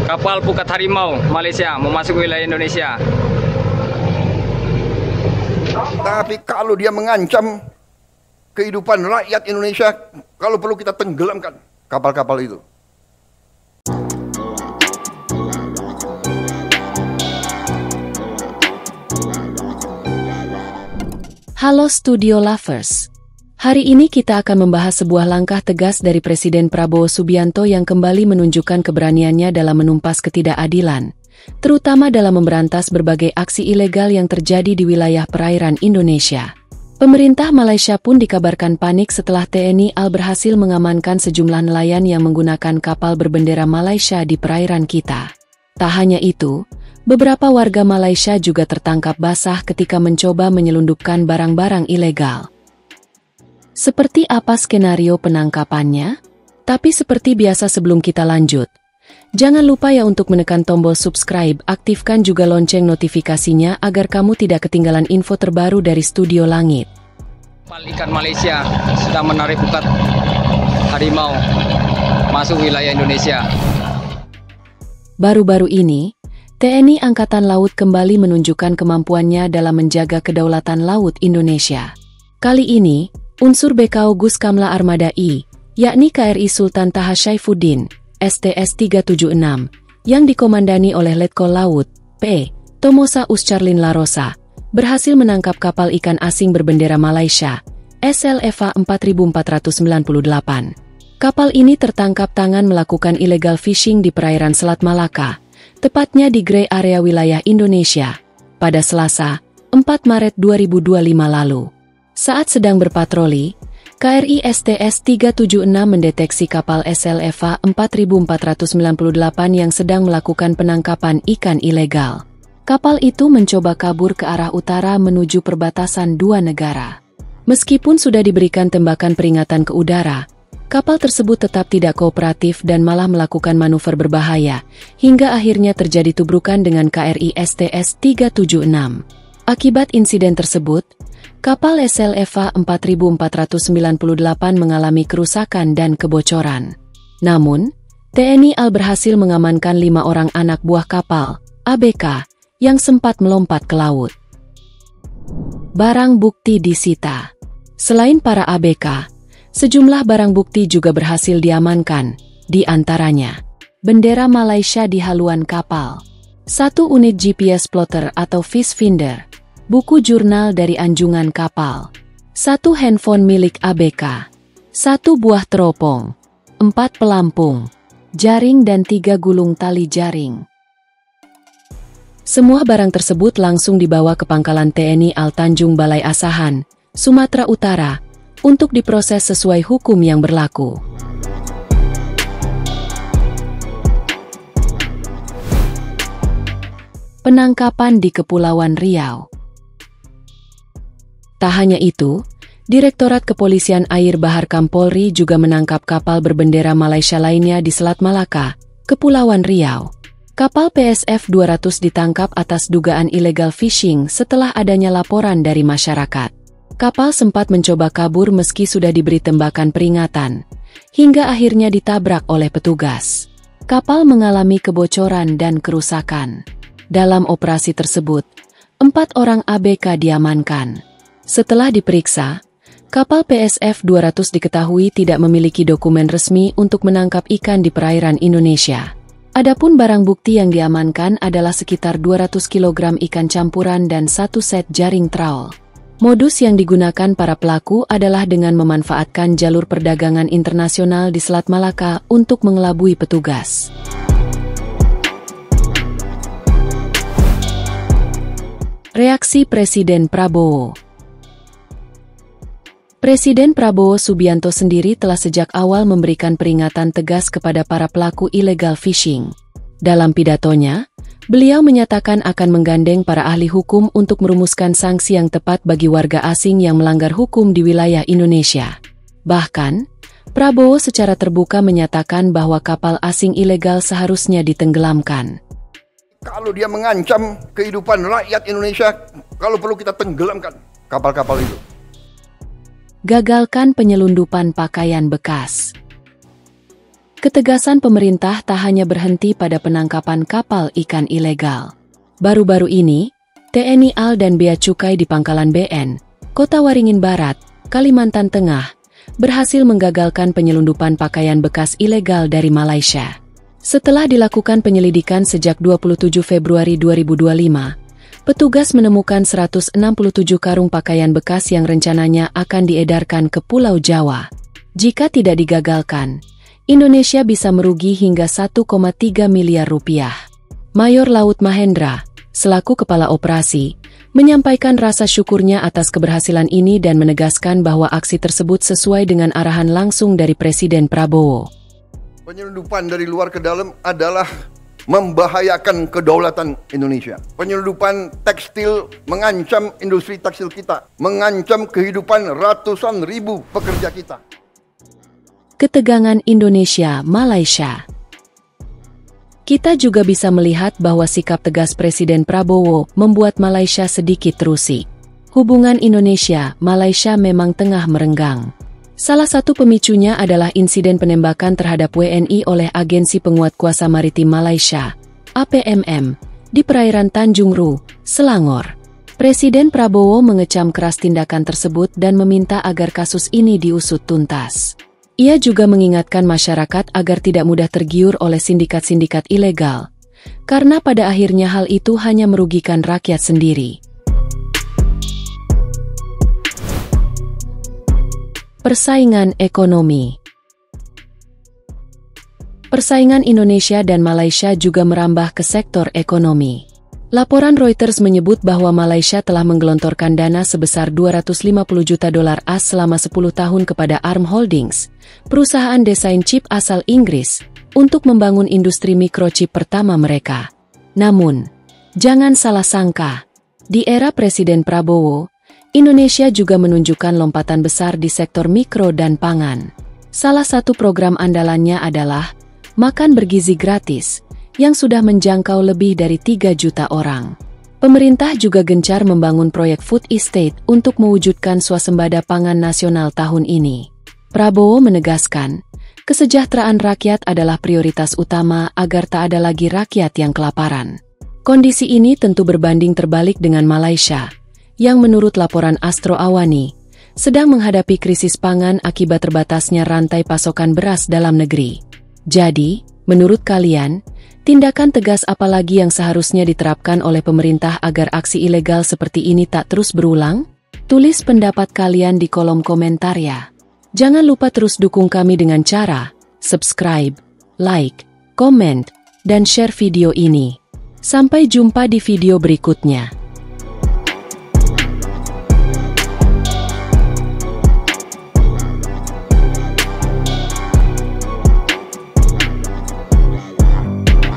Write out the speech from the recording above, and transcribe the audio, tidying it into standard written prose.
Kapal Pukat Harimau Malaysia memasuki wilayah Indonesia. Tapi kalau dia mengancam kehidupan rakyat Indonesia, kalau perlu kita tenggelamkan kapal-kapal itu. Halo Studio Lovers. Hari ini kita akan membahas sebuah langkah tegas dari Presiden Prabowo Subianto yang kembali menunjukkan keberaniannya dalam menumpas ketidakadilan, terutama dalam memberantas berbagai aksi ilegal yang terjadi di wilayah perairan Indonesia. Pemerintah Malaysia pun dikabarkan panik setelah TNI AL berhasil mengamankan sejumlah nelayan yang menggunakan kapal berbendera Malaysia di perairan kita. Tak hanya itu, beberapa warga Malaysia juga tertangkap basah ketika mencoba menyelundupkan barang-barang ilegal. Seperti apa skenario penangkapannya? Tapi seperti biasa sebelum kita lanjut, jangan lupa ya untuk menekan tombol subscribe, aktifkan juga lonceng notifikasinya agar kamu tidak ketinggalan info terbaru dari Studio Langit. Kapal ikan Malaysia sedang menarik Pukat Harimau masuk wilayah Indonesia. Baru-baru ini, TNI Angkatan Laut kembali menunjukkan kemampuannya dalam menjaga kedaulatan laut Indonesia. Kali ini, unsur BKO Gus Kamla Armada I, yakni KRI Sultan Taha Saifuddin, STS-376, yang dikomandani oleh Letkol Laut, P. Tomosa Uscarlin Larosa, berhasil menangkap kapal ikan asing berbendera Malaysia, SLFA 4498. Kapal ini tertangkap tangan melakukan illegal fishing di perairan Selat Malaka, tepatnya di Grey Area wilayah Indonesia, pada Selasa, 4 Maret 2025 lalu. Saat sedang berpatroli, KRI STS-376 mendeteksi kapal SLFA 4498 yang sedang melakukan penangkapan ikan ilegal. Kapal itu mencoba kabur ke arah utara menuju perbatasan dua negara. Meskipun sudah diberikan tembakan peringatan ke udara, kapal tersebut tetap tidak kooperatif dan malah melakukan manuver berbahaya, hingga akhirnya terjadi tubrukan dengan KRI STS-376. Akibat insiden tersebut, kapal SLFA 4498 mengalami kerusakan dan kebocoran. Namun, TNI AL berhasil mengamankan 5 orang anak buah kapal, ABK, yang sempat melompat ke laut. Barang bukti disita. Selain para ABK, sejumlah barang bukti juga berhasil diamankan, di antaranya bendera Malaysia di haluan kapal, 1 unit GPS plotter atau fish finder, buku jurnal dari anjungan kapal, 1 handphone milik ABK, 1 buah teropong, 4 pelampung, jaring dan 3 gulung tali jaring. Semua barang tersebut langsung dibawa ke pangkalan TNI AL Tanjung Balai Asahan, Sumatera Utara, untuk diproses sesuai hukum yang berlaku. Penangkapan di Kepulauan Riau. Tak hanya itu, Direktorat Kepolisian Air Bahar Kampolri juga menangkap kapal berbendera Malaysia lainnya di Selat Malaka, Kepulauan Riau. Kapal PSF 200 ditangkap atas dugaan illegal fishing setelah adanya laporan dari masyarakat. Kapal sempat mencoba kabur meski sudah diberi tembakan peringatan, hingga akhirnya ditabrak oleh petugas. Kapal mengalami kebocoran dan kerusakan. Dalam operasi tersebut, 4 orang ABK diamankan. Setelah diperiksa, kapal PSF 200 diketahui tidak memiliki dokumen resmi untuk menangkap ikan di perairan Indonesia. Adapun barang bukti yang diamankan adalah sekitar 200 kg ikan campuran dan 1 set jaring trawl. Modus yang digunakan para pelaku adalah dengan memanfaatkan jalur perdagangan internasional di Selat Malaka untuk mengelabui petugas. Reaksi Presiden Prabowo. Presiden Prabowo Subianto sendiri telah sejak awal memberikan peringatan tegas kepada para pelaku illegal fishing. Dalam pidatonya, beliau menyatakan akan menggandeng para ahli hukum untuk merumuskan sanksi yang tepat bagi warga asing yang melanggar hukum di wilayah Indonesia. Bahkan, Prabowo secara terbuka menyatakan bahwa kapal asing ilegal seharusnya ditenggelamkan. Kalau dia mengancam kehidupan rakyat Indonesia, kalau perlu kita tenggelamkan kapal-kapal itu. Gagalkan penyelundupan pakaian bekas. Ketegasan pemerintah tak hanya berhenti pada penangkapan kapal ikan ilegal. Baru-baru ini, TNI AL dan Bea Cukai di Pangkalan BN, Kota Waringin Barat, Kalimantan Tengah, berhasil menggagalkan penyelundupan pakaian bekas ilegal dari Malaysia. Setelah dilakukan penyelidikan sejak 27 Februari 2025, petugas menemukan 167 karung pakaian bekas yang rencananya akan diedarkan ke Pulau Jawa. Jika tidak digagalkan, Indonesia bisa merugi hingga 1,3 miliar rupiah. Mayor Laut Mahendra, selaku Kepala Operasi, menyampaikan rasa syukurnya atas keberhasilan ini dan menegaskan bahwa aksi tersebut sesuai dengan arahan langsung dari Presiden Prabowo. Penyelundupan dari luar ke dalam adalah membahayakan kedaulatan Indonesia. Penyelundupan tekstil mengancam industri tekstil kita, mengancam kehidupan ratusan ribu pekerja kita. Ketegangan Indonesia-Malaysia. Kita juga bisa melihat bahwa sikap tegas Presiden Prabowo membuat Malaysia sedikit terusik. Hubungan Indonesia-Malaysia memang tengah merenggang. Salah satu pemicunya adalah insiden penembakan terhadap WNI oleh Agensi Penguat Kuasa Maritim Malaysia, APMM, di perairan Tanjung Ru, Selangor. Presiden Prabowo mengecam keras tindakan tersebut dan meminta agar kasus ini diusut tuntas. Ia juga mengingatkan masyarakat agar tidak mudah tergiur oleh sindikat-sindikat ilegal, karena pada akhirnya hal itu hanya merugikan rakyat sendiri. Persaingan ekonomi. Persaingan Indonesia dan Malaysia juga merambah ke sektor ekonomi. Laporan Reuters menyebut bahwa Malaysia telah menggelontorkan dana sebesar 250 juta dolar AS selama 10 tahun kepada ARM Holdings, perusahaan desain chip asal Inggris, untuk membangun industri mikrochip pertama mereka. Namun, jangan salah sangka, di era Presiden Prabowo, Indonesia juga menunjukkan lompatan besar di sektor mikro dan pangan. Salah satu program andalannya adalah Makan Bergizi Gratis, yang sudah menjangkau lebih dari 3 juta orang. Pemerintah juga gencar membangun proyek food estate untuk mewujudkan swasembada pangan nasional tahun ini. Prabowo menegaskan, kesejahteraan rakyat adalah prioritas utama agar tak ada lagi rakyat yang kelaparan. Kondisi ini tentu berbanding terbalik dengan Malaysia, yang menurut laporan Astro Awani, sedang menghadapi krisis pangan akibat terbatasnya rantai pasokan beras dalam negeri. Jadi, menurut kalian, tindakan tegas apa lagi yang seharusnya diterapkan oleh pemerintah agar aksi ilegal seperti ini tak terus berulang? Tulis pendapat kalian di kolom komentar ya. Jangan lupa terus dukung kami dengan cara subscribe, like, comment, dan share video ini. Sampai jumpa di video berikutnya.